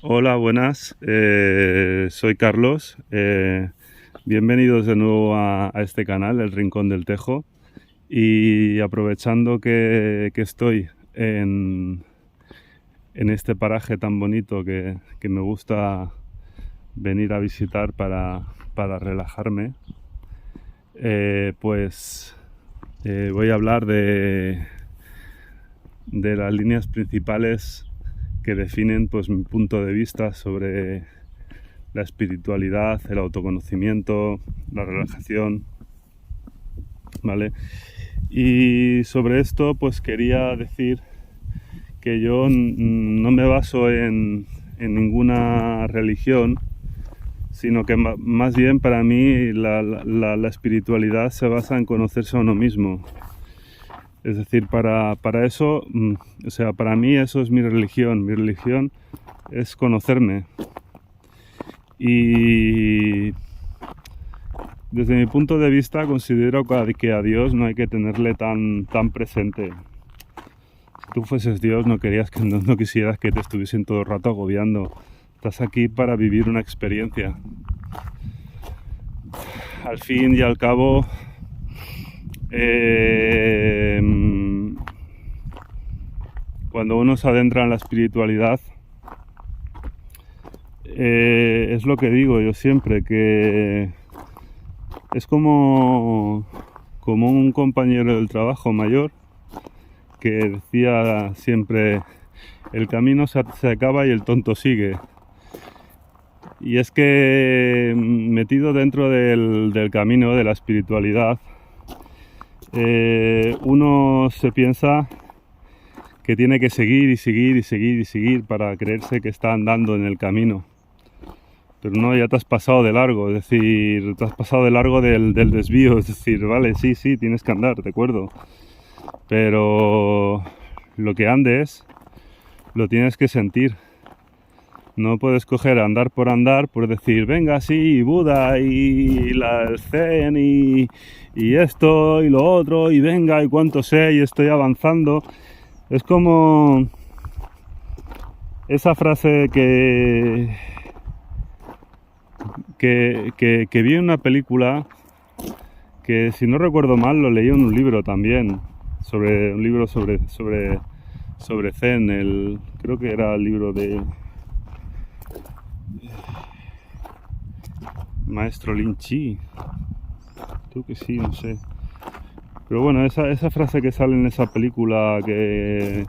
Hola, buenas. Soy Carlos. Bienvenidos de nuevo a este canal, El Rincón del Tejo. Y aprovechando que estoy en este paraje tan bonito que me gusta venir a visitar para relajarme, voy a hablar de las líneas principales que definen pues mi punto de vista sobre la espiritualidad, el autoconocimiento, la relajación, ¿vale? Y sobre esto pues quería decir que yo no me baso en ninguna religión, sino que más bien para mí la espiritualidad se basa en conocerse a uno mismo. Es decir, para eso, para mí eso es mi religión. Mi religión es conocerme. Y desde mi punto de vista considero que a Dios no hay que tenerle tan presente. Si tú fueses Dios no quisieras que te estuviesen todo el rato agobiando. Estás aquí para vivir una experiencia. Al fin y al cabo, cuando uno se adentra en la espiritualidad, es lo que digo yo siempre, que es como un compañero del trabajo mayor que decía siempre: el camino se acaba y el tonto sigue. Y es que metido dentro del camino de la espiritualidad, uno se piensa que tiene que seguir y seguir y seguir y seguir para creerse que está andando en el camino. Pero no, ya te has pasado de largo, es decir, te has pasado de largo del desvío, es decir, vale, sí, tienes que andar, de acuerdo. Pero lo que andes, lo tienes que sentir. No puedes coger andar por decir, venga, sí, Buda y el Zen y esto y lo otro y venga y cuánto sé y estoy avanzando. Es como esa frase que vi en una película, que si no recuerdo mal lo leí en un libro también, sobre Zen, creo que era el libro de Maestro Lin Chi, creo que sí, no sé. Pero bueno, esa frase que sale en esa película que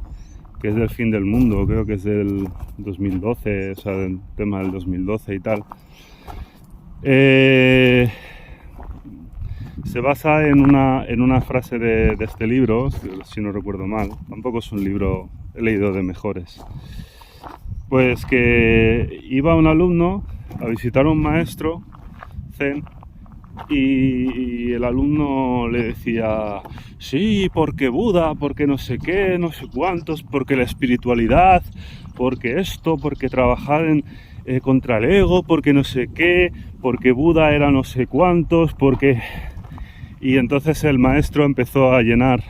es del fin del mundo, creo que es del 2012, o sea, del tema del 2012 y tal, se basa en una frase de este libro, si no recuerdo mal. Tampoco es un libro, he leído de mejores. Pues que iba un alumno a visitar a un maestro Zen y el alumno le decía: sí, porque Buda, porque no sé qué, no sé cuántos, porque la espiritualidad, porque esto, porque trabajar contra el ego, porque no sé qué, porque Buda era no sé cuántos, porque... Y entonces el maestro empezó a llenar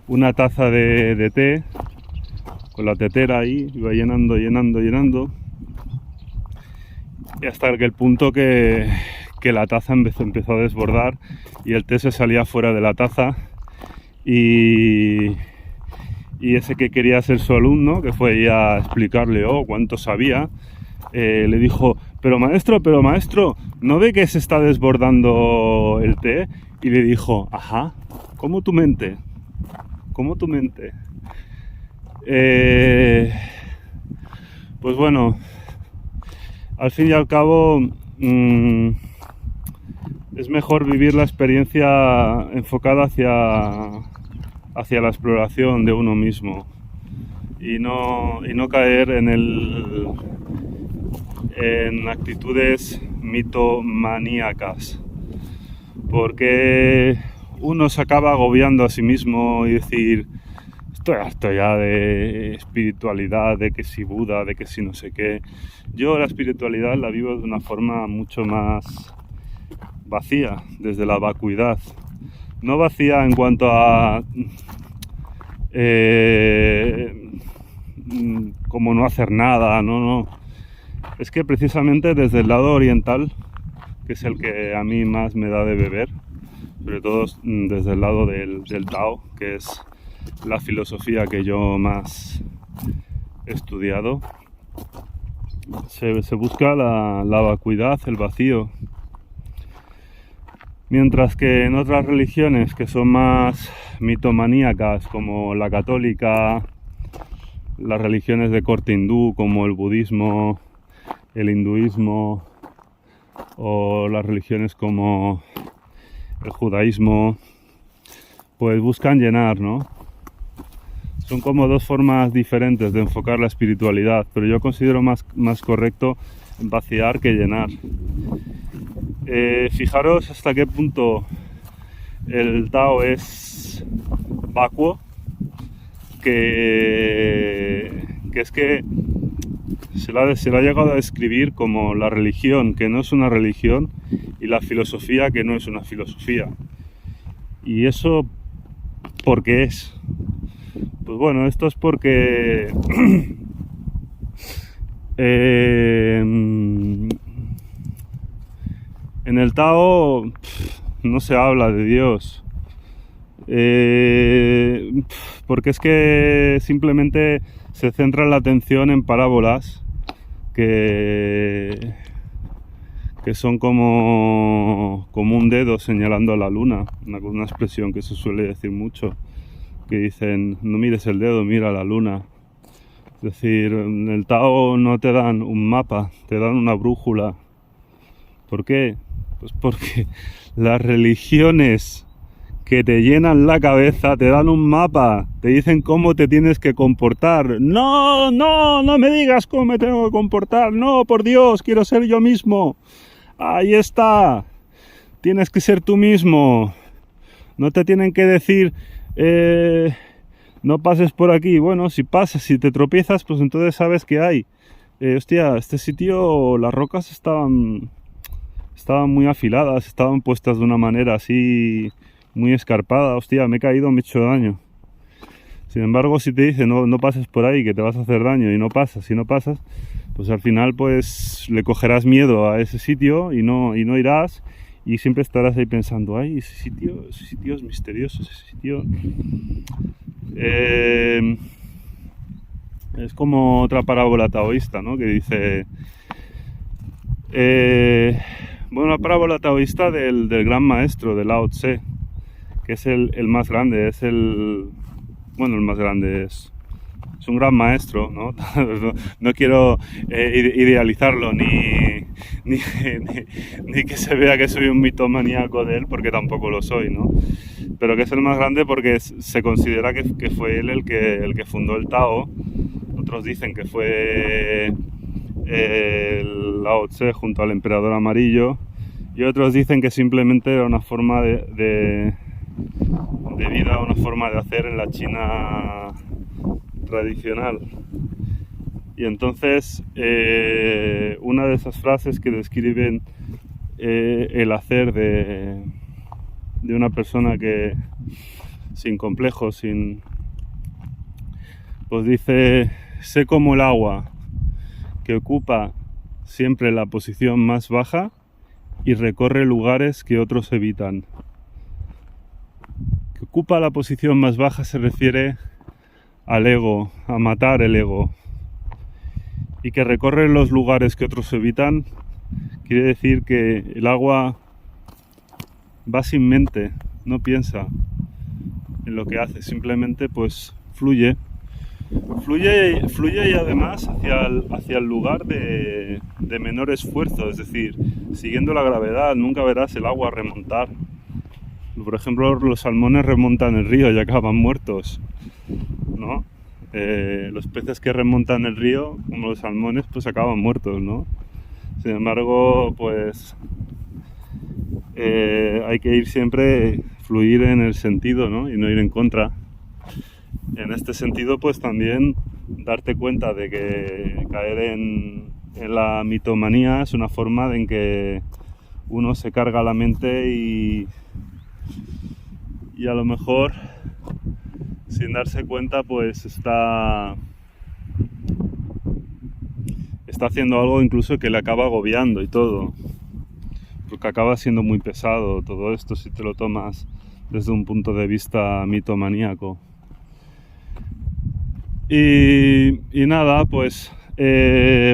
una taza de té con la tetera ahí, iba llenando, y hasta que el punto que la taza empezó a desbordar y el té se salía fuera de la taza, y ese que quería ser su alumno, que fue ahí a explicarle cuánto sabía, le dijo: pero maestro, ¿no ve que se está desbordando el té? Y le dijo: ajá, como tu mente. Pues bueno, al fin y al cabo, es mejor vivir la experiencia enfocada hacia la exploración de uno mismo y no caer en actitudes mitomaníacas, porque uno se acaba agobiando a sí mismo y decir: estoy harto ya de espiritualidad, de que si Buda, de que si no sé qué. Yo la espiritualidad la vivo de una forma mucho más vacía, desde la vacuidad. No vacía en cuanto a como no hacer nada, no, es que precisamente desde el lado oriental, que es el que a mí más me da de beber, sobre todo desde el lado del Tao, que es la filosofía que yo más he estudiado, se busca la vacuidad, el vacío. Mientras que en otras religiones que son más mitomaníacas, como la católica, las religiones de corte hindú, como el budismo, el hinduismo, o las religiones como el judaísmo, pues buscan llenar, ¿no? Son como dos formas diferentes de enfocar la espiritualidad, pero yo considero más correcto vaciar que llenar. Fijaros hasta qué punto el Tao es vacuo, que es que se la ha llegado a describir como la religión que no es una religión y la filosofía que no es una filosofía. ¿Y eso por qué es? Pues bueno, esto es porque en el Tao no se habla de Dios, porque es que simplemente se centra la atención en parábolas que son como un dedo señalando a la luna, una expresión que se suele decir mucho, que dicen: no mires el dedo, mira la luna. Es decir, en el Tao no te dan un mapa, te dan una brújula. ¿Por qué? Pues porque las religiones que te llenan la cabeza te dan un mapa, te dicen cómo te tienes que comportar. No me digas cómo me tengo que comportar. No, por Dios, quiero ser yo mismo. Ahí está. Tienes que ser tú mismo. No te tienen que decir no pases por aquí. Bueno, si pasas, si te tropiezas, pues entonces sabes que hay. Hostia, este sitio, las rocas estaban muy afiladas, estaban puestas de una manera así muy escarpada. Hostia, me he caído, me he hecho daño. Sin embargo, si te dicen no pases por ahí, que te vas a hacer daño, y no pasas, pues al final pues le cogerás miedo a ese sitio y no irás, y siempre estarás ahí pensando: ay, ese sitio es misterioso, ese sitio. Es como otra parábola taoísta, ¿no? Que dice... bueno, una parábola taoísta del gran maestro, de Lao Tse, que es el más grande, el más grande es un gran maestro, ¿no? No quiero idealizarlo ni que se vea que soy un mitomaníaco de él, porque tampoco lo soy, ¿no? Pero que es el más grande porque se considera que fue él el que fundó el Tao. Otros dicen que fue el Lao Tse junto al emperador amarillo, y otros dicen que simplemente era una forma de vida, una forma de hacer en la China tradicional. Y entonces una de esas frases que describen el hacer de una persona que sin complejos, pues dice: sé como el agua que ocupa siempre la posición más baja y recorre lugares que otros evitan. Que ocupa la posición más baja se refiere al ego, a matar el ego. Y que recorre los lugares que otros evitan quiere decir que el agua va sin mente, no piensa en lo que hace, simplemente pues fluye y además hacia el lugar de menor esfuerzo, es decir, siguiendo la gravedad. Nunca verás el agua remontar. Por ejemplo, los salmones remontan el río y acaban muertos, ¿no? Los peces que remontan el río, como los salmones, pues acaban muertos, ¿no? Sin embargo, pues hay que ir siempre, fluir en el sentido, ¿no? Y no ir en contra. En este sentido, pues también darte cuenta de que caer en la mitomanía es una forma en que uno se carga la mente y a lo mejor, sin darse cuenta, pues está está haciendo algo incluso que le acaba agobiando y todo, porque acaba siendo muy pesado todo esto si te lo tomas desde un punto de vista mitomaníaco. Y nada, pues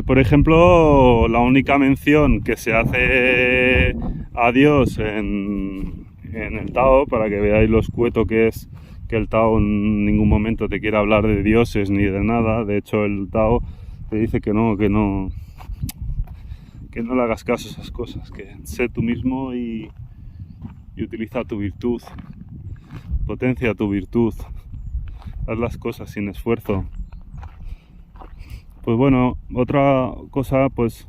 por ejemplo, la única mención que se hace a Dios en el Tao, para que veáis lo escueto que es, que el Tao en ningún momento te quiere hablar de dioses ni de nada. De hecho, el Tao te dice que no le hagas caso a esas cosas, que sé tú mismo y utiliza tu virtud, potencia tu virtud, haz las cosas sin esfuerzo. Pues bueno, otra cosa, pues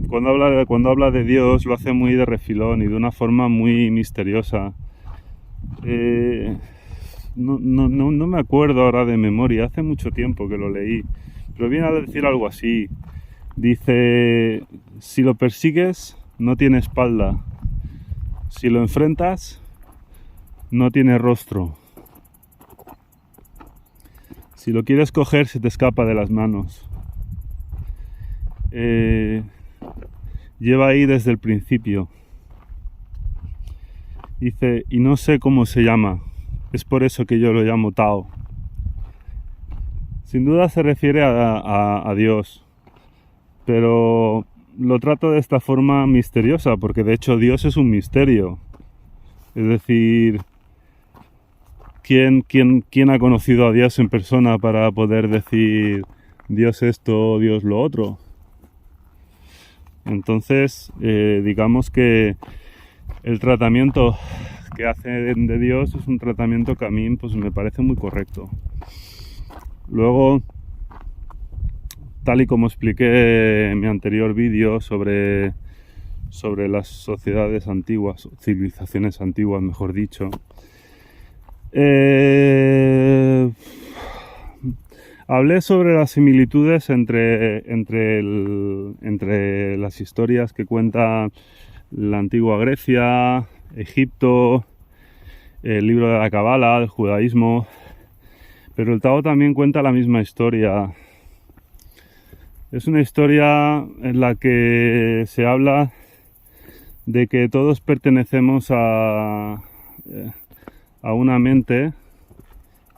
cuando habla de Dios lo hace muy de refilón y de una forma muy misteriosa. No me acuerdo ahora de memoria, hace mucho tiempo que lo leí, pero viene a decir algo así. Dice, si lo persigues, no tiene espalda. Si lo enfrentas, no tiene rostro. Si lo quieres coger, se te escapa de las manos. Lleva ahí desde el principio. Dice, y no sé cómo se llama. Es por eso que yo lo llamo Tao. Sin duda se refiere a Dios, pero lo trato de esta forma misteriosa, porque de hecho Dios es un misterio. Es decir, ¿quién ha conocido a Dios en persona para poder decir Dios esto, Dios lo otro? Entonces, digamos que el tratamiento que hacen de Dios es un tratamiento que a mí pues, me parece muy correcto. Luego, tal y como expliqué en mi anterior vídeo sobre las sociedades antiguas, civilizaciones antiguas, mejor dicho, hablé sobre las similitudes entre las historias que cuenta la antigua Grecia, Egipto, el libro de la Cábala, el judaísmo, pero el Tao también cuenta la misma historia. Es una historia en la que se habla de que todos pertenecemos a una mente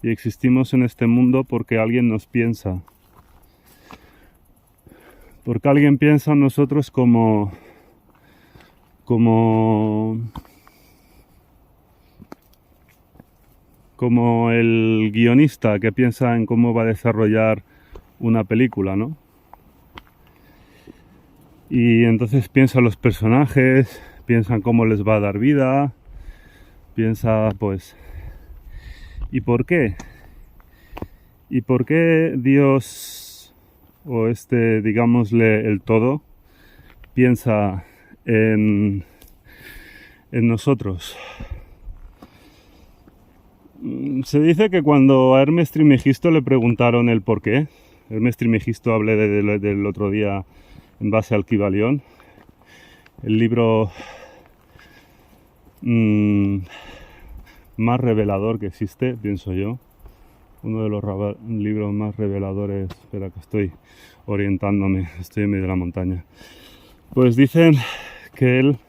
y existimos en este mundo porque alguien nos piensa. Porque alguien piensa en nosotros como el guionista que piensa en cómo va a desarrollar una película, ¿no? Y entonces piensa en los personajes, piensa en cómo les va a dar vida, piensa, pues, ¿y por qué? ¿Y por qué Dios, o digámosle, el todo, piensa en nosotros? Se dice que cuando a Hermes Trismegisto le preguntaron el por qué, Hermes Trismegisto hablé del otro día en base al Kybalión, el libro más revelador que existe, pienso yo, uno de los libros más reveladores. Espera que estoy orientándome, estoy en medio de la montaña. Pues dicen que él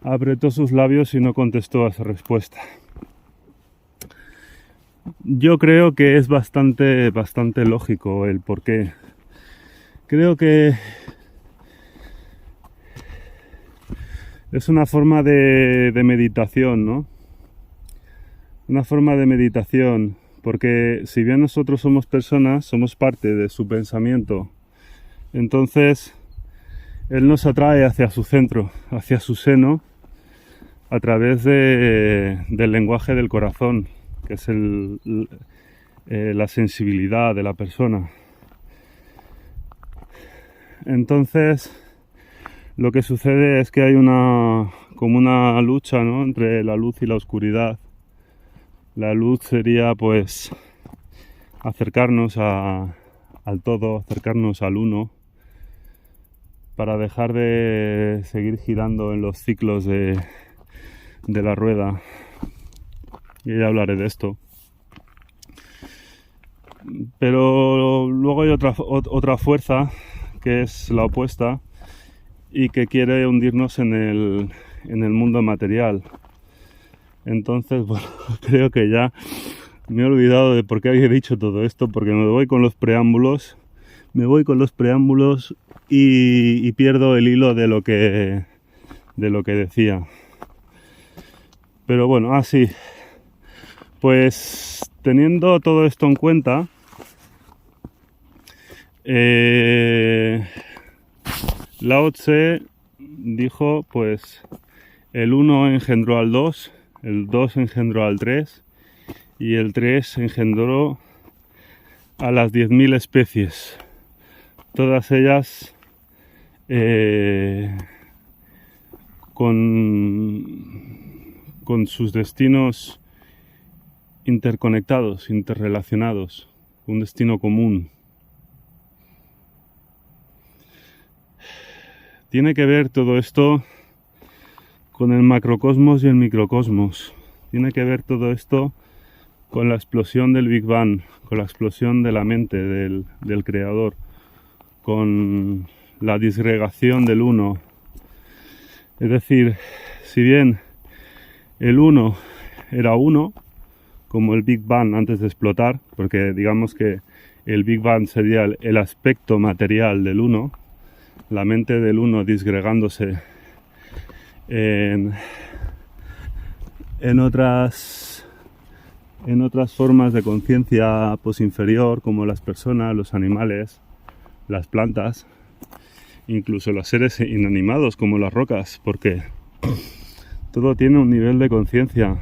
apretó sus labios y no contestó a esa respuesta. Yo creo que es bastante lógico el por qué. Creo que es una forma de meditación, ¿no? Una forma de meditación, porque si bien nosotros somos personas, somos parte de su pensamiento. Entonces, él nos atrae hacia su centro, hacia su seno, a través del lenguaje del corazón, que es la sensibilidad de la persona. Entonces, lo que sucede es que hay como una lucha, ¿no?, entre la luz y la oscuridad. La luz sería, pues, acercarnos al todo, acercarnos al uno, para dejar de seguir girando en los ciclos de la rueda. Y ya hablaré de esto. Pero luego hay otra fuerza que es la opuesta y que quiere hundirnos en el mundo material. Entonces, bueno, creo que ya me he olvidado de por qué había dicho todo esto, porque me voy con los preámbulos y pierdo el hilo de lo que decía. Pero bueno, sí, pues teniendo todo esto en cuenta, Lao Tse dijo, pues, el 1 engendró al 2, el 2 engendró al 3 y el 3 engendró a las 10.000 especies, todas ellas con sus destinos interconectados, interrelacionados, un destino común. Tiene que ver todo esto con el macrocosmos y el microcosmos. Tiene que ver todo esto con la explosión del Big Bang, con la explosión de la mente del creador, con la disgregación del uno. Es decir, si bien el uno era uno, como el Big Bang antes de explotar, porque digamos que el Big Bang sería el aspecto material del uno, la mente del uno disgregándose en otras formas de conciencia posinferior, como las personas, los animales, las plantas, incluso los seres inanimados como las rocas, porque todo tiene un nivel de conciencia.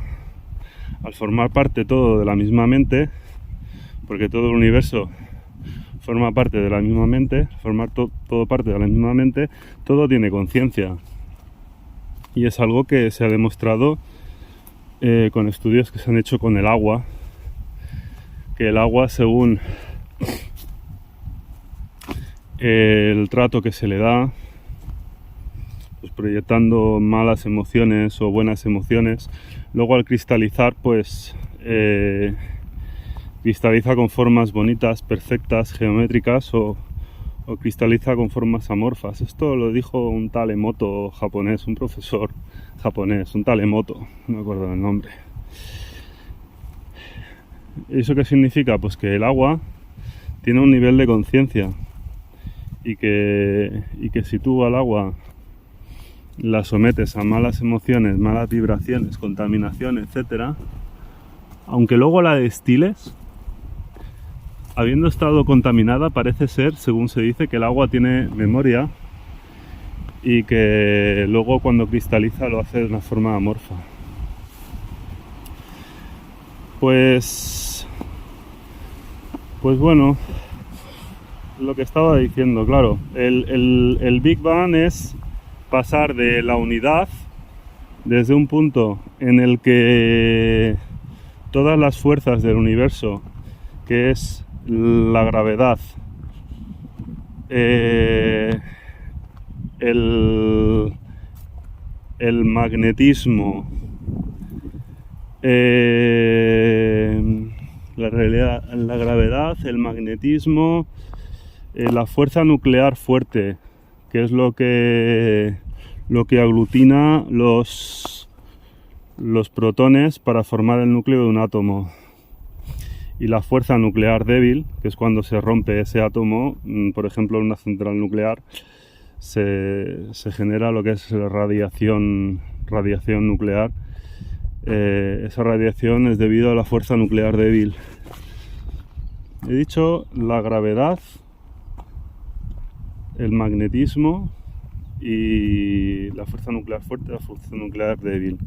Al formar parte todo de la misma mente, porque todo el universo forma parte de la misma mente, todo parte de la misma mente, todo tiene conciencia. Y es algo que se ha demostrado con estudios que se han hecho con el agua, que el agua, según el trato que se le da, pues proyectando malas emociones o buenas emociones, luego al cristalizar, pues cristaliza con formas bonitas, perfectas, geométricas, o cristaliza con formas amorfas. Esto lo dijo un tal Emoto japonés, un profesor japonés, un tal Emoto, no me acuerdo del nombre. ¿Eso qué significa? Pues que el agua tiene un nivel de conciencia y que si tú al agua la sometes a malas emociones, malas vibraciones, contaminación, etcétera, aunque luego la destiles, habiendo estado contaminada, parece ser, según se dice, que el agua tiene memoria y que luego cuando cristaliza lo hace de una forma amorfa. Pues bueno, lo que estaba diciendo, claro, el Big Bang es pasar de la unidad desde un punto en el que todas las fuerzas del universo, que es la gravedad, el magnetismo, la gravedad, el magnetismo, la fuerza nuclear fuerte, que es lo que aglutina los protones para formar el núcleo de un átomo, y la fuerza nuclear débil, que es cuando se rompe ese átomo, por ejemplo en una central nuclear, se genera lo que es la radiación nuclear. Esa radiación es debido a la fuerza nuclear débil. He dicho la gravedad, el magnetismo y la fuerza nuclear fuerte, la fuerza nuclear débil.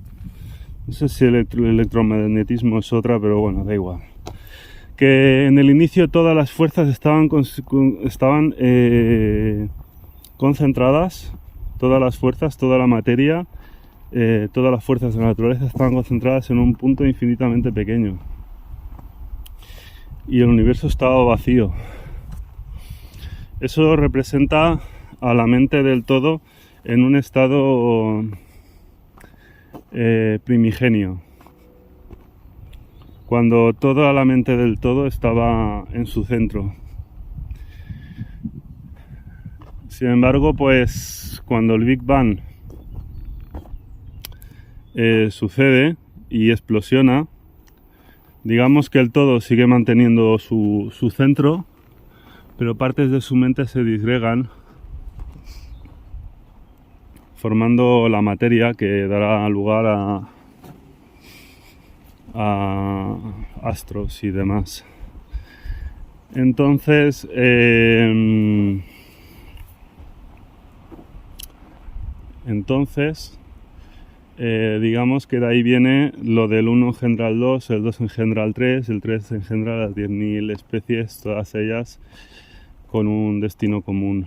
No sé si el electromagnetismo es otra, pero bueno, da igual. Que en el inicio todas las fuerzas estaban concentradas, todas las fuerzas, toda la materia, todas las fuerzas de la naturaleza estaban concentradas en un punto infinitamente pequeño. Y el universo estaba vacío. Eso representa a la mente del todo en un estado primigenio, cuando toda la mente del todo estaba en su centro. Sin embargo, pues cuando el Big Bang sucede y explosiona, digamos que el todo sigue manteniendo su centro, pero partes de su mente se disgregan, formando la materia que dará lugar a astros y demás. Entonces, digamos que de ahí viene lo del 1 engendra al 2, el 2 engendra al 3, el 3 engendra a las 10.000 especies, todas ellas con un destino común.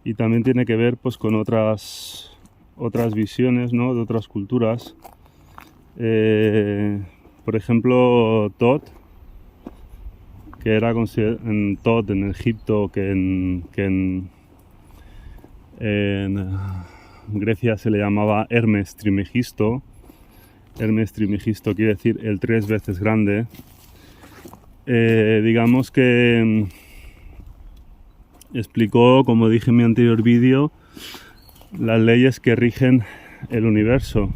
Y también tiene que ver pues con otras visiones, ¿no?, de otras culturas. Por ejemplo, Tot, que era en Tot en Egipto, que en Grecia se le llamaba Hermes Trimegisto. Hermes Trimegisto quiere decir el 3 veces grande. Digamos que explicó, como dije en mi anterior vídeo, las leyes que rigen el universo.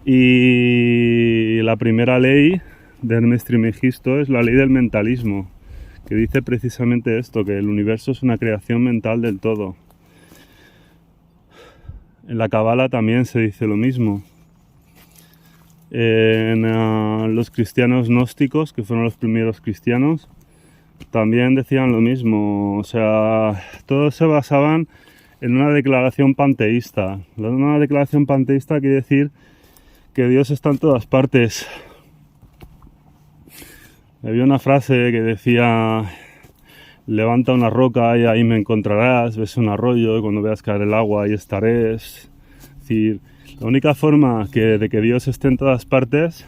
Y la primera ley de Hermes Trimegisto es la ley del mentalismo, que dice precisamente esto, que el universo es una creación mental del todo. En la Cábala también se dice lo mismo. En los cristianos gnósticos, que fueron los primeros cristianos, también decían lo mismo. O sea, todos se basaban en una declaración panteísta. Una declaración panteísta quiere decir que Dios está en todas partes. Había una frase que decía: levanta una roca y ahí me encontrarás, ves un arroyo y cuando veas caer el agua ahí estaré. Es decir, la única forma de que Dios esté en todas partes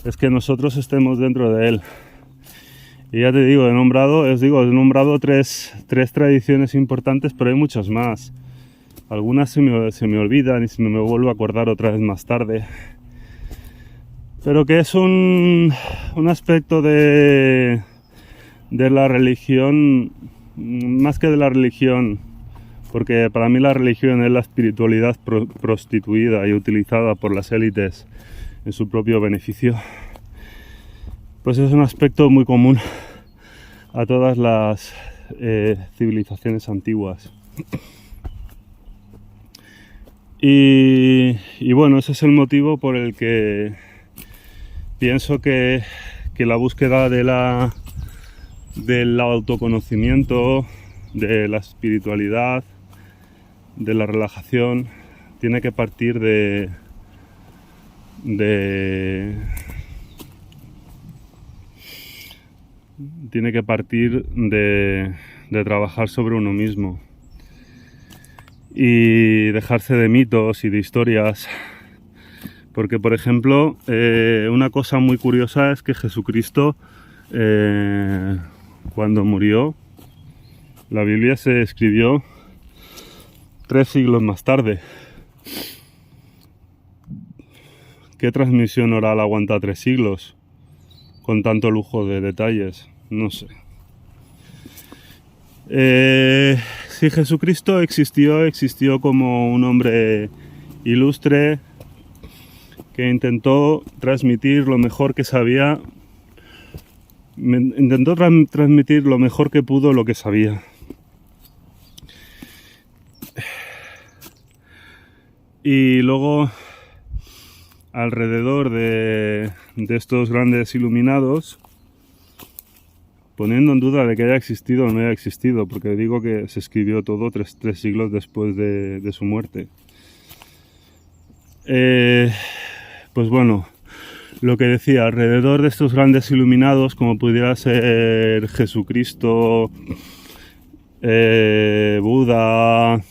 es que nosotros estemos dentro de Él. Y ya te digo, he nombrado tres tradiciones importantes, pero hay muchas más. Algunas se me olvidan y se me vuelvo a acordar otra vez más tarde. Pero que es un aspecto de la religión, más que de la religión, porque para mí la religión es la espiritualidad prostituida y utilizada por las élites en su propio beneficio. Pues es un aspecto muy común a todas las civilizaciones antiguas. Y bueno, ese es el motivo por el que pienso que la búsqueda del autoconocimiento, de la espiritualidad, de la relajación, tiene que partir de trabajar sobre uno mismo y dejarse de mitos y de historias. Porque, por ejemplo, una cosa muy curiosa es que Jesucristo, cuando murió, la Biblia se escribió 3 siglos más tarde. ¿Qué transmisión oral aguanta 3 siglos? Con tanto lujo de detalles, no sé. Si Jesucristo existió como un hombre ilustre que intentó transmitir lo mejor que sabía, transmitir lo mejor que pudo lo que sabía. Y luego, alrededor de estos grandes iluminados, poniendo en duda de que haya existido o no haya existido, porque digo que se escribió todo 3 siglos después de su muerte. Pues bueno, lo que decía, alrededor de estos grandes iluminados, como pudiera ser Jesucristo, Buda,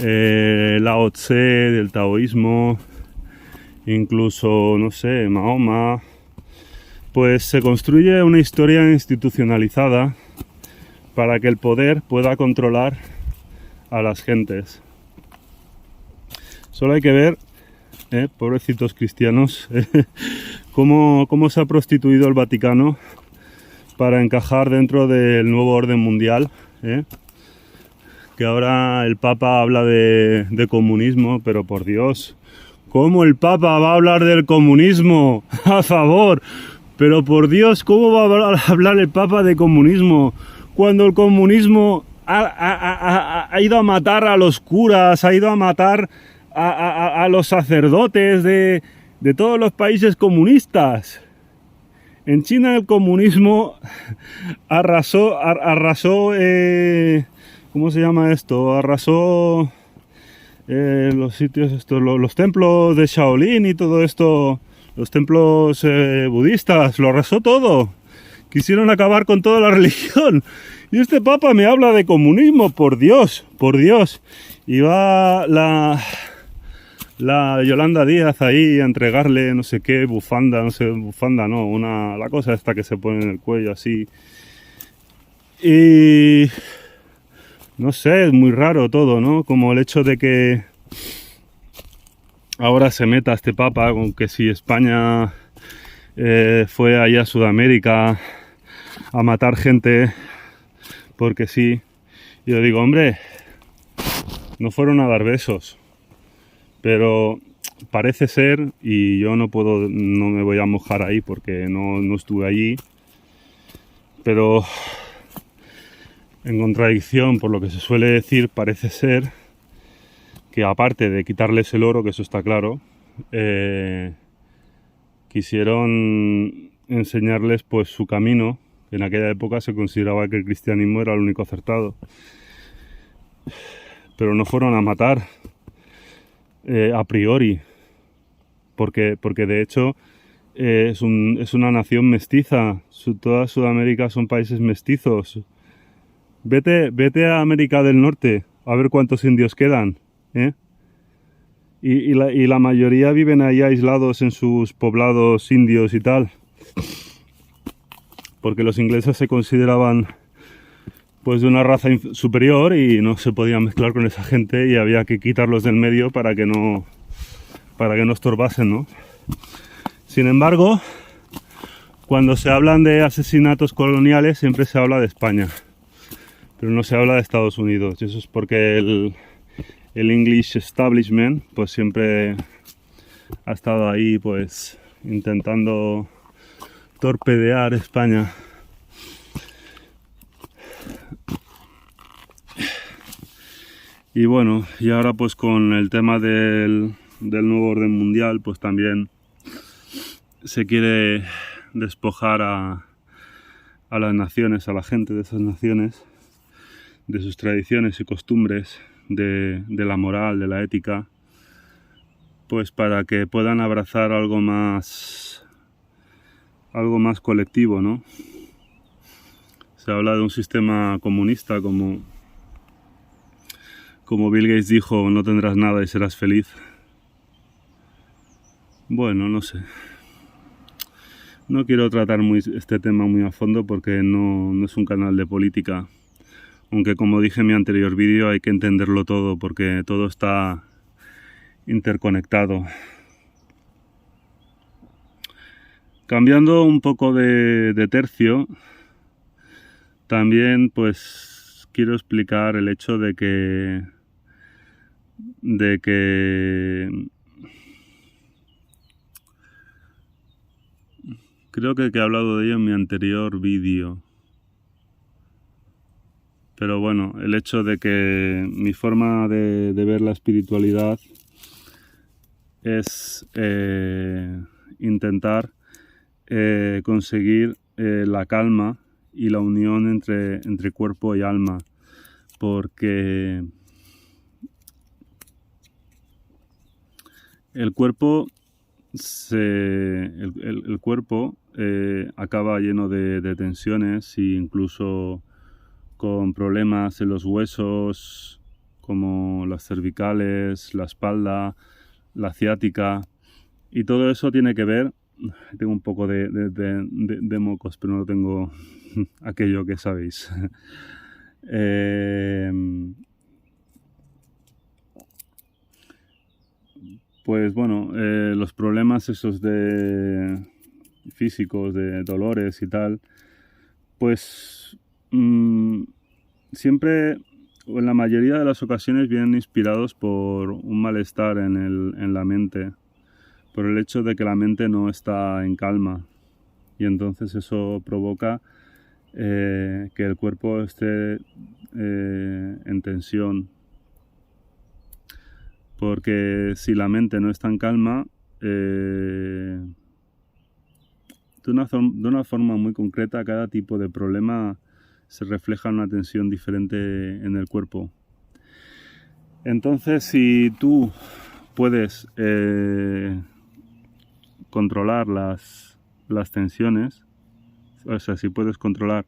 Lao Tse del taoísmo, incluso, no sé, Mahoma, pues se construye una historia institucionalizada para que el poder pueda controlar a las gentes. Solo hay que ver, pobrecitos cristianos, cómo se ha prostituido el Vaticano para encajar dentro del nuevo orden mundial, que ahora el Papa habla de comunismo, pero por Dios, ¿cómo el Papa va a hablar del comunismo? A favor, pero por Dios, ¿cómo va a hablar el Papa de comunismo cuando el comunismo ha ido a matar a los curas, ha ido a matar a los sacerdotes de todos los países comunistas? En China el comunismo arrasó, ¿cómo se llama esto? Arrasó los sitios estos, los templos de Shaolin y todo esto, los templos budistas, lo arrasó todo. Quisieron acabar con toda la religión. Y este Papa me habla de comunismo, por Dios, por Dios. Y va la Yolanda Díaz ahí a entregarle no sé qué bufanda, no sé, bufanda no, la cosa esta que se pone en el cuello así. Y no sé, es muy raro todo, ¿no? Como el hecho de que ahora se meta este Papa con que si España fue allá a Sudamérica a matar gente porque sí. Y yo digo, hombre, no fueron a dar besos. Pero parece ser, y yo no me voy a mojar ahí porque no estuve allí, pero en contradicción por lo que se suele decir, parece ser que aparte de quitarles el oro, que eso está claro, quisieron enseñarles pues su camino. En aquella época se consideraba que el cristianismo era el único acertado, pero no fueron a matar. A priori, porque de hecho es una nación mestiza. Toda Sudamérica son países mestizos. Vete a América del Norte a ver cuántos indios quedan, y la mayoría viven ahí aislados en sus poblados indios y tal, porque los ingleses se consideraban pues de una raza superior y no se podían mezclar con esa gente y había que quitarlos del medio para que no estorbasen, ¿no? Sin embargo, cuando se hablan de asesinatos coloniales siempre se habla de España, pero no se habla de Estados Unidos, y eso es porque el English establishment pues siempre ha estado ahí pues intentando torpedear España. Y bueno, y ahora pues con el tema del nuevo orden mundial, pues también se quiere despojar a las naciones, a la gente de esas naciones, de sus tradiciones y costumbres, de la moral, de la ética, pues para que puedan abrazar algo más colectivo, ¿no? Se habla de un sistema comunista como Bill Gates dijo, no tendrás nada y serás feliz. Bueno, no sé. No quiero tratar este tema muy a fondo porque no es un canal de política. Aunque como dije en mi anterior vídeo hay que entenderlo todo porque todo está interconectado. Cambiando un poco de tercio, también pues quiero explicar el hecho de que creo que he hablado de ello en mi anterior vídeo, pero bueno, el hecho de que mi forma de ver la espiritualidad es intentar conseguir la calma y la unión entre cuerpo y alma, porque el cuerpo acaba lleno de tensiones e incluso con problemas en los huesos como las cervicales, la espalda, la ciática, y todo eso tiene que ver. Tengo un poco de mocos, pero no tengo aquello que sabéis. Pues bueno, los problemas esos físicos, de dolores y tal, pues siempre o en la mayoría de las ocasiones vienen inspirados por un malestar en la mente, por el hecho de que la mente no está en calma, y entonces eso provoca que el cuerpo esté en tensión, porque si la mente no está en calma, de una forma muy concreta, cada tipo de problema se refleja en una tensión diferente en el cuerpo. Entonces, si tú puedes controlar las tensiones, o sea, si puedes controlar,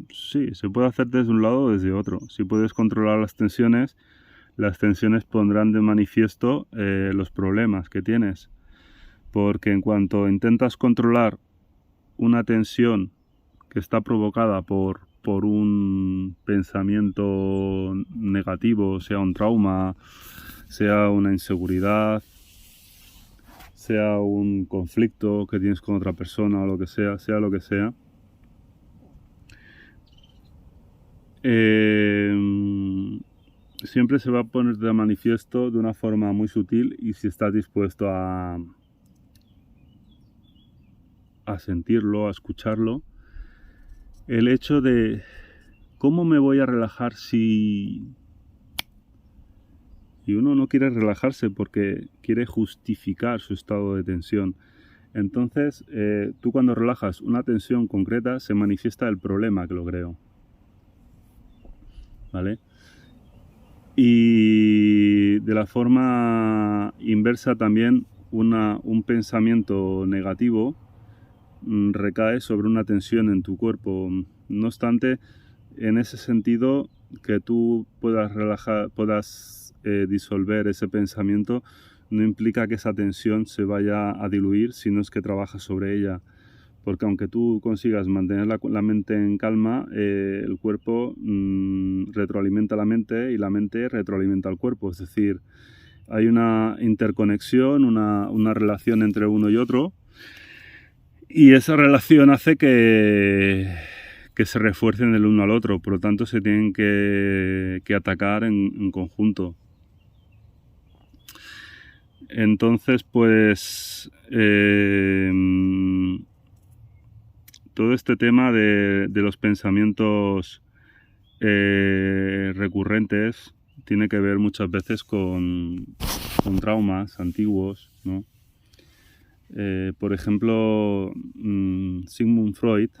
sí, se puede hacer desde un lado o desde otro. Si puedes controlar las tensiones pondrán de manifiesto los problemas que tienes, porque en cuanto intentas controlar una tensión que está provocada por un pensamiento negativo, sea un trauma, sea una inseguridad, sea un conflicto que tienes con otra persona o lo que sea lo que sea, siempre se va a poner de manifiesto de una forma muy sutil, y si estás dispuesto a sentirlo, a escucharlo, el hecho de cómo me voy a relajar si... Y uno no quiere relajarse porque quiere justificar su estado de tensión. Entonces, tú cuando relajas una tensión concreta, se manifiesta el problema que lo creo, ¿vale? Y de la forma inversa también, un pensamiento negativo recae sobre una tensión en tu cuerpo. No obstante, en ese sentido, que tú puedas disolver ese pensamiento no implica que esa tensión se vaya a diluir, sino es que trabajas sobre ella, porque aunque tú consigas mantener la mente en calma, el cuerpo retroalimenta la mente y la mente retroalimenta al cuerpo. Es decir, hay una interconexión, una relación entre uno y otro, y esa relación hace que se refuercen el uno al otro. Por lo tanto, se tienen que atacar en conjunto. Entonces, pues todo este tema de los pensamientos recurrentes tiene que ver muchas veces con traumas antiguos, ¿no? Por ejemplo, Sigmund Freud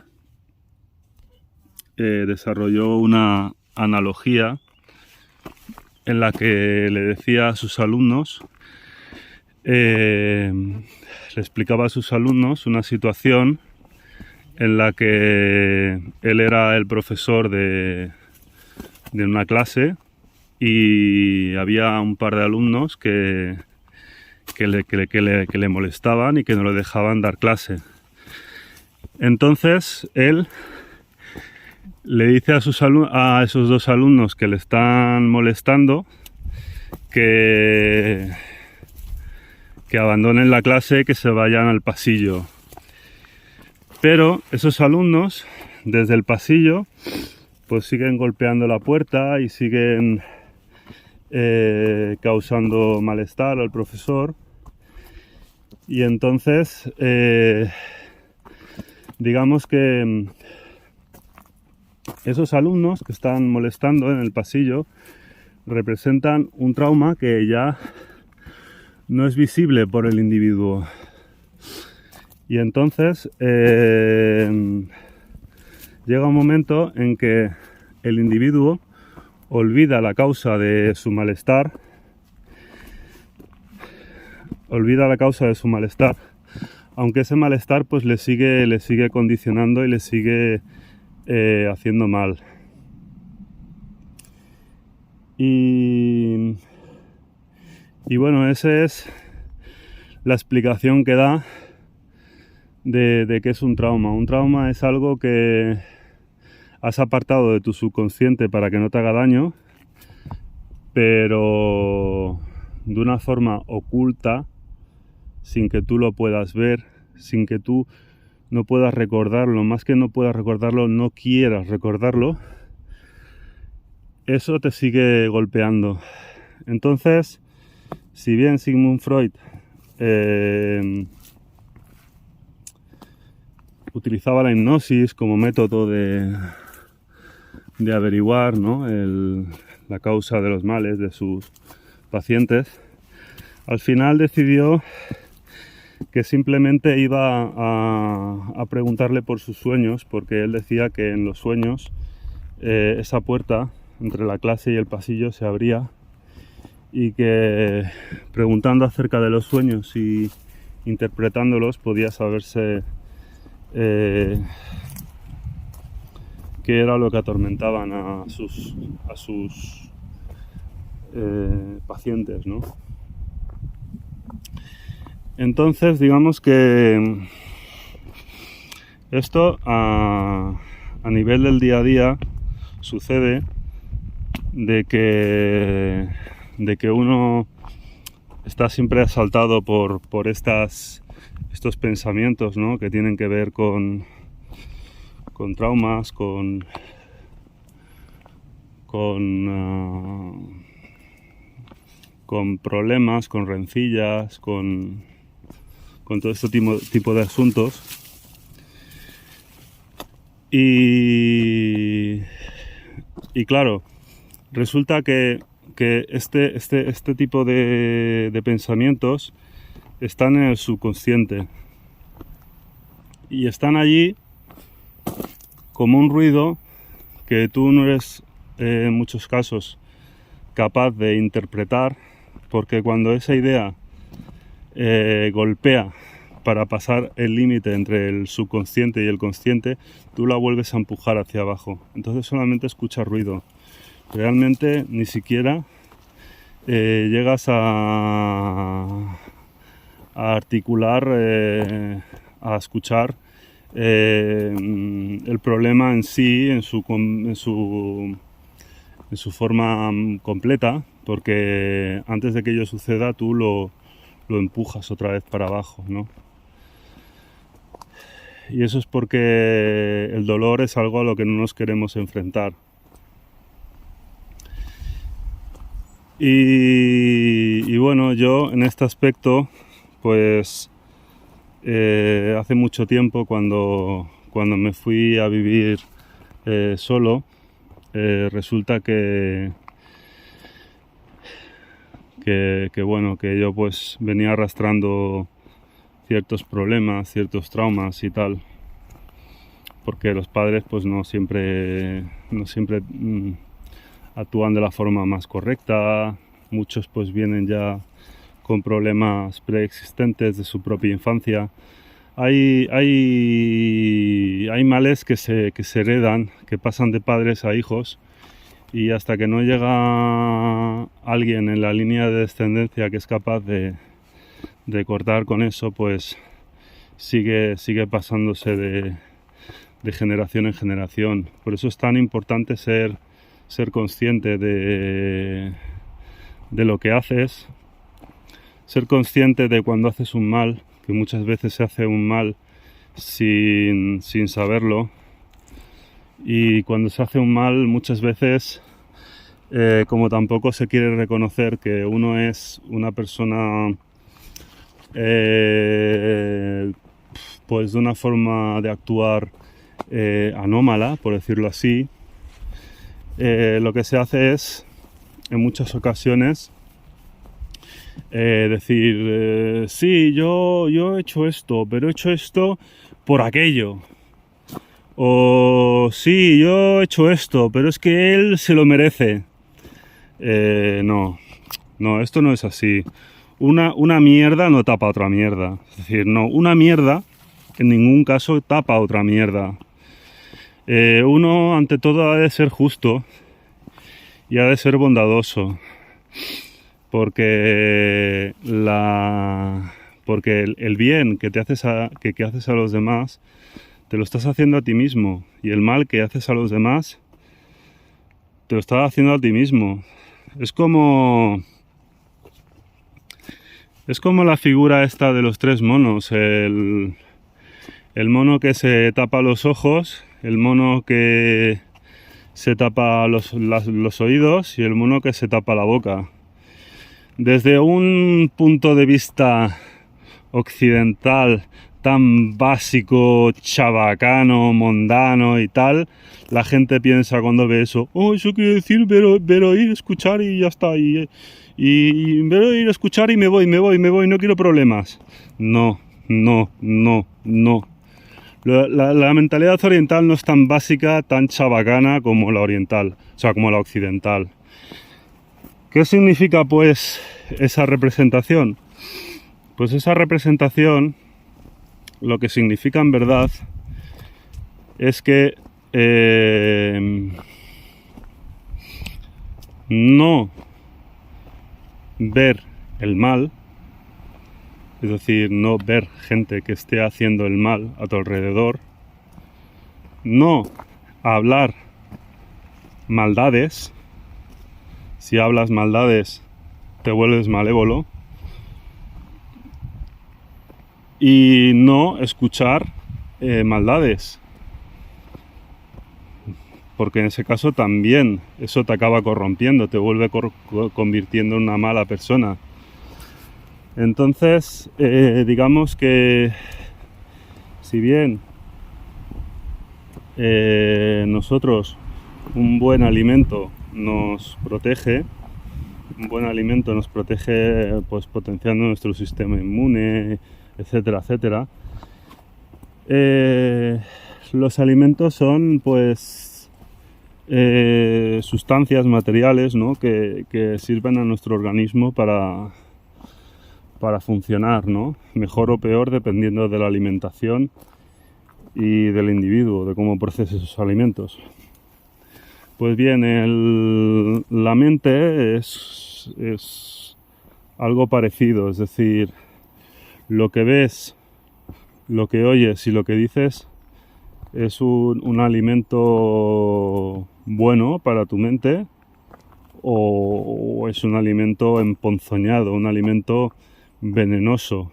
desarrolló una analogía en la que le decía a sus alumnos, le explicaba a sus alumnos una situación en la que él era el profesor de una clase y había un par de alumnos que le molestaban y que no le dejaban dar clase. Entonces él le dice a esos dos alumnos que le están molestando que abandonen la clase, que se vayan al pasillo. Pero esos alumnos, desde el pasillo, pues siguen golpeando la puerta y siguen causando malestar al profesor. Y entonces, digamos que esos alumnos que están molestando en el pasillo representan un trauma que ya no es visible por el individuo. Y entonces llega un momento en que el individuo olvida la causa de su malestar, aunque ese malestar pues le sigue condicionando y le sigue haciendo mal. Y bueno, esa es la explicación que da de qué es un trauma. Un trauma es algo que has apartado de tu subconsciente para que no te haga daño, pero de una forma oculta, sin que tú lo puedas ver, sin que tú no puedas recordarlo, más que no puedas recordarlo, no quieras recordarlo, eso te sigue golpeando. Entonces, si bien Sigmund Freud utilizaba la hipnosis como método de averiguar, ¿no?, la causa de los males de sus pacientes, al final decidió que simplemente iba a preguntarle por sus sueños, porque él decía que en los sueños esa puerta entre la clase y el pasillo se abría, y que preguntando acerca de los sueños y interpretándolos podía saberse qué era lo que atormentaban a sus pacientes, ¿no? Entonces, digamos que esto a nivel del día a día sucede de que uno está siempre asaltado por estos pensamientos, ¿no?, que tienen que ver con traumas, con problemas, con rencillas, con todo este tipo de asuntos. Y claro, resulta que este tipo de pensamientos están en el subconsciente y están allí como un ruido que tú no eres en muchos casos capaz de interpretar, porque cuando esa idea golpea para pasar el límite entre el subconsciente y el consciente, tú la vuelves a empujar hacia abajo. Entonces solamente escuchas ruido. Realmente ni siquiera llegas a articular, a escuchar el problema en sí, en su forma completa, porque antes de que ello suceda tú lo empujas otra vez para abajo, ¿no? Y eso es porque el dolor es algo a lo que no nos queremos enfrentar. Y bueno, yo en este aspecto, pues hace mucho tiempo cuando me fui a vivir solo, resulta que bueno, que yo pues venía arrastrando ciertos problemas, ciertos traumas y tal, porque los padres pues no siempre actúan de la forma más correcta. Muchos pues vienen ya con problemas preexistentes de su propia infancia. Hay males que se heredan, que pasan de padres a hijos, y hasta que no llega alguien en la línea de descendencia que es capaz de cortar con eso, pues sigue pasándose de generación en generación. Por eso es tan importante ser consciente de lo que haces, ser consciente de cuando haces un mal, que muchas veces se hace un mal sin saberlo, y cuando se hace un mal muchas veces, como tampoco se quiere reconocer que uno es una persona pues de una forma de actuar anómala, por decirlo así, lo que se hace es, en muchas ocasiones, decir, sí, yo he hecho esto, pero he hecho esto por aquello. O sí, yo he hecho esto, pero es que él se lo merece. No, esto no es así. Una mierda no tapa otra mierda. Es decir, no, una mierda en ningún caso tapa otra mierda. Uno, ante todo, ha de ser justo y ha de ser bondadoso, porque el bien que haces a los demás te lo estás haciendo a ti mismo, y el mal que haces a los demás te lo estás haciendo a ti mismo. Es como la figura esta de los tres monos, el El mono que se tapa los ojos, el mono que se tapa los oídos y el mono que se tapa la boca. Desde un punto de vista occidental tan básico, chabacano, mundano y tal, la gente piensa cuando ve eso, oh, eso quiere decir ver, oír, escuchar y ya está, y ver, oír, escuchar y me voy, no quiero problemas. No. La mentalidad oriental no es tan básica, tan chabacana como la oriental, o sea, como la occidental. ¿Qué significa, pues, esa representación? Pues esa representación, lo que significa en verdad, es que no ver el mal, es decir, no ver gente que esté haciendo el mal a tu alrededor, no hablar maldades. Si hablas maldades, te vuelves malévolo. Y no escuchar maldades, porque en ese caso también eso te acaba corrompiendo, te vuelve convirtiendo en una mala persona. Entonces, digamos que si bien nosotros un buen alimento nos protege, pues potenciando nuestro sistema inmune, etcétera, etcétera. Los alimentos son, pues, sustancias materiales, ¿no? que sirven a nuestro organismo para funcionar, ¿no? Mejor o peor dependiendo de la alimentación y del individuo, de cómo procese esos alimentos. Pues bien, la mente es algo parecido, es decir, lo que ves, lo que oyes y lo que dices es un alimento bueno para tu mente o es un alimento emponzoñado, un alimento venenoso.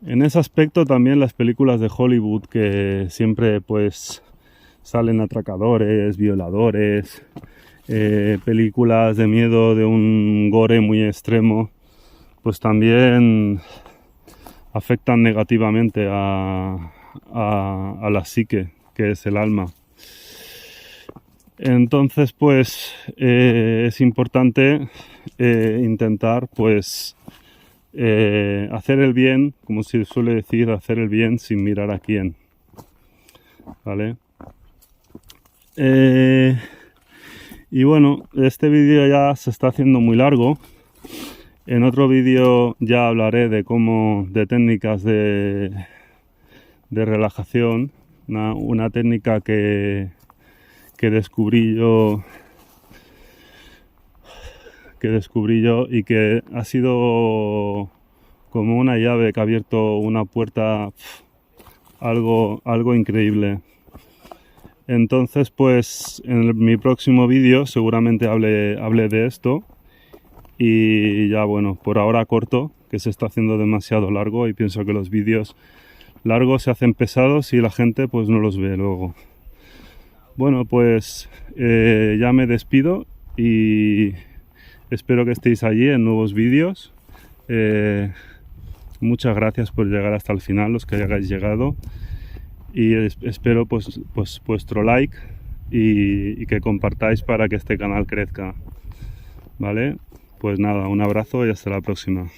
En ese aspecto también las películas de Hollywood, que siempre pues salen atracadores, violadores, películas de miedo de un gore muy extremo, pues también afectan negativamente a la psique, que es el alma. Entonces, pues es importante intentar, pues, hacer el bien, como se suele decir, hacer el bien sin mirar a quién, ¿vale? Y bueno, este vídeo ya se está haciendo muy largo. En otro vídeo ya hablaré de técnicas de relajación, una técnica que descubrí yo y que ha sido como una llave que ha abierto una puerta, algo increíble. Entonces, pues en mi próximo vídeo seguramente hable de esto. Y ya bueno, por ahora corto, que se está haciendo demasiado largo y pienso que los vídeos largos se hacen pesados y la gente pues no los ve luego. Bueno, pues ya me despido y espero que estéis allí en nuevos vídeos. Muchas gracias por llegar hasta el final, los que hayáis llegado, y espero pues vuestro like y que compartáis para que este canal crezca, ¿vale? Pues nada, un abrazo y hasta la próxima.